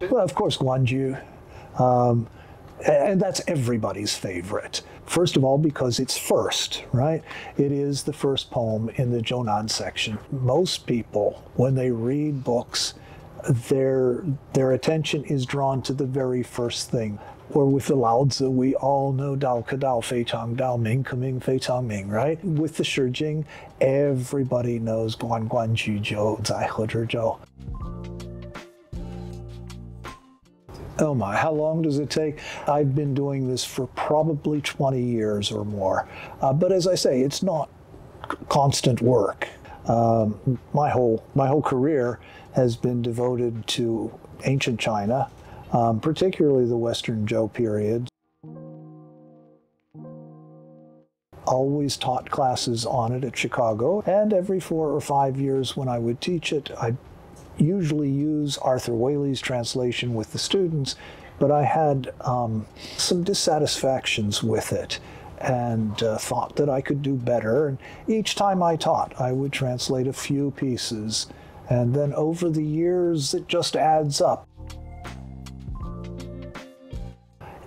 Well, of course, Guanju. And that's everybody's favorite. First of all, because it's first, right? It is the first poem in the Zhounan section. Most people, when they read books, their attention is drawn to the very first thing. Or with the Lao Tzu, we all know Dao Ke Dao, Fei Chang Dao, Ming Ke Ming, Fei Chang Ming, right? With the Shijing, everybody knows关关雎鳩, 在河之洲. Oh my, how long does it take? I've been doing this for probably 20 years or more. But as I say, it's not constant work. My whole career has been devoted to ancient China, particularly the Western Zhou period. Always taught classes on it at Chicago, and every 4 or 5 years when I would teach it, I'd usually use Arthur Waley's translation with the students, but I had some dissatisfactions with it and thought that I could do better. And each time I taught, I would translate a few pieces. And then over the years, it just adds up.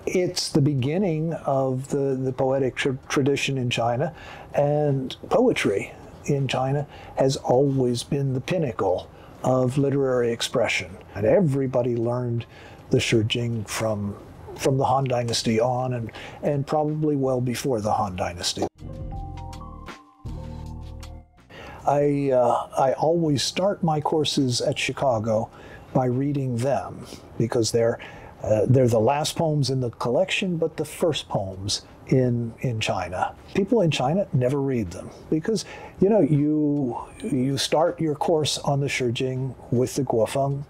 It's the beginning of the poetic tradition in China, and poetry in China has always been the pinnacle of literary expression. And everybody learned the Shijing from the Han Dynasty on, and probably well before the Han Dynasty. I always start my courses at Chicago by reading them, because they're the last poems in the collection, but the first poems in China. People in China never read them because, you know, you start your course on the Shijing with the Guofeng,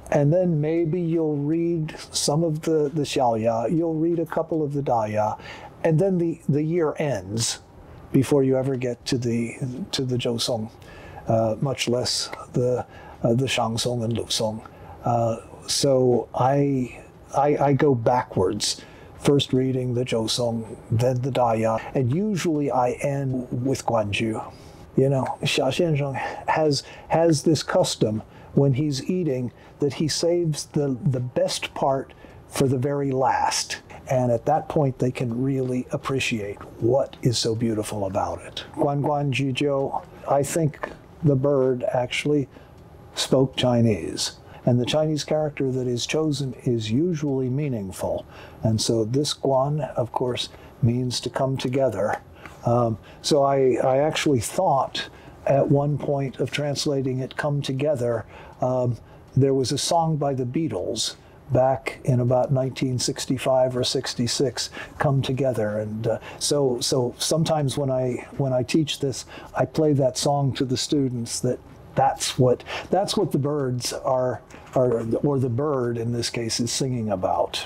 and then maybe you'll read some of the Xiaoya, you'll read a couple of the Daya, and then the year ends before you ever get to the Zhousong, much less the Shangsong and Lusong. So I go backwards, first reading the Zhousong, then the Daya, and usually I end with Guanju. You know, Xia Xianzheng has this custom when he's eating that he saves the best part for the very last. And at that point, they can really appreciate what is so beautiful about it. Guanguan Jijiu, I think the bird actually spoke Chinese. And the Chinese character that is chosen is usually meaningful. And so this guan, of course, means to come together. So I actually thought at one point of translating it, come together, there was a song by the Beatles back in about 1965 or 66, Come Together. And so sometimes when I teach this, I play that song to the students that's what the birds are, or the bird in this case is singing about.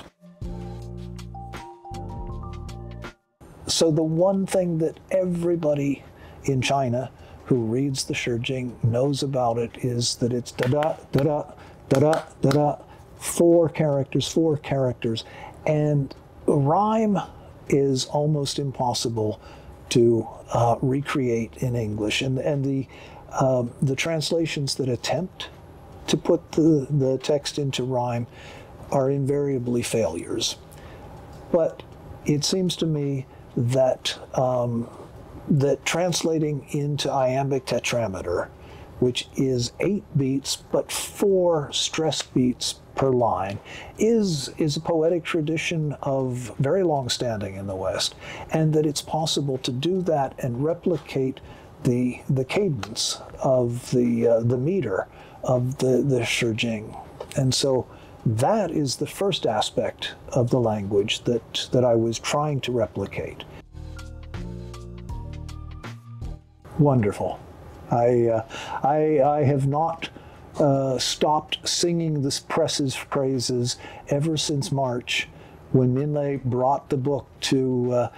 So the one thing that everybody in China who reads the Shijing knows about it is that it's da-da, da-da, da-da, da-da, four characters, and rhyme is almost impossible to recreate in English, and the translations that attempt to put the text into rhyme are invariably failures. But it seems to me that that translating into iambic tetrameter, which is 8 beats but 4 stress beats per line, is a poetic tradition of very long standing in the West, and that it's possible to do that and replicate the cadence of the meter of the Shijing. And so that is the first aspect of the language that I was trying to replicate. Wonderful. I have not stopped singing the press's praises ever since March, when Milord brought the book to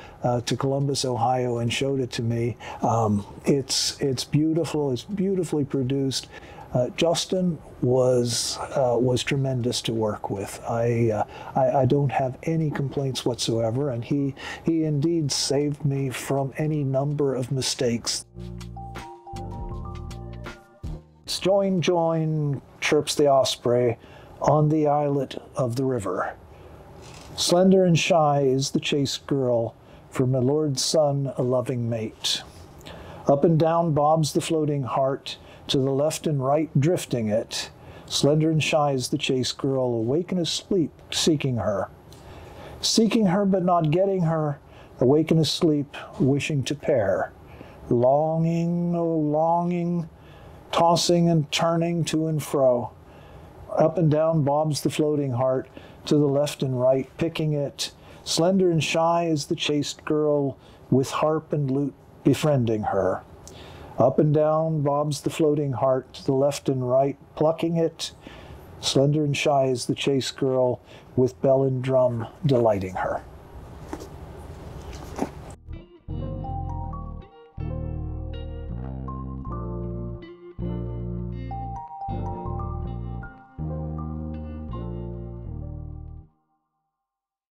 Columbus, Ohio, and showed it to me. It's beautiful. It's beautifully produced. Justin was tremendous to work with. I don't have any complaints whatsoever, and he indeed saved me from any number of mistakes. Join, chirps the osprey, on the islet of the river. Slender and shy is the chaste girl, for Milord's son a loving mate. Up and down bobs the floating heart, to the left and right drifting it. Slender and shy is the chaste girl, awake and asleep, seeking her. Seeking her but not getting her, awake and asleep, wishing to pair. Longing, oh longing, tossing and turning to and fro. Up and down bobs the floating heart, to the left and right picking it. Slender and shy is the chaste girl, with harp and lute befriending her. Up and down bobs the floating heart, to the left and right plucking it. Slender and shy is the chaste girl, with bell and drum delighting her.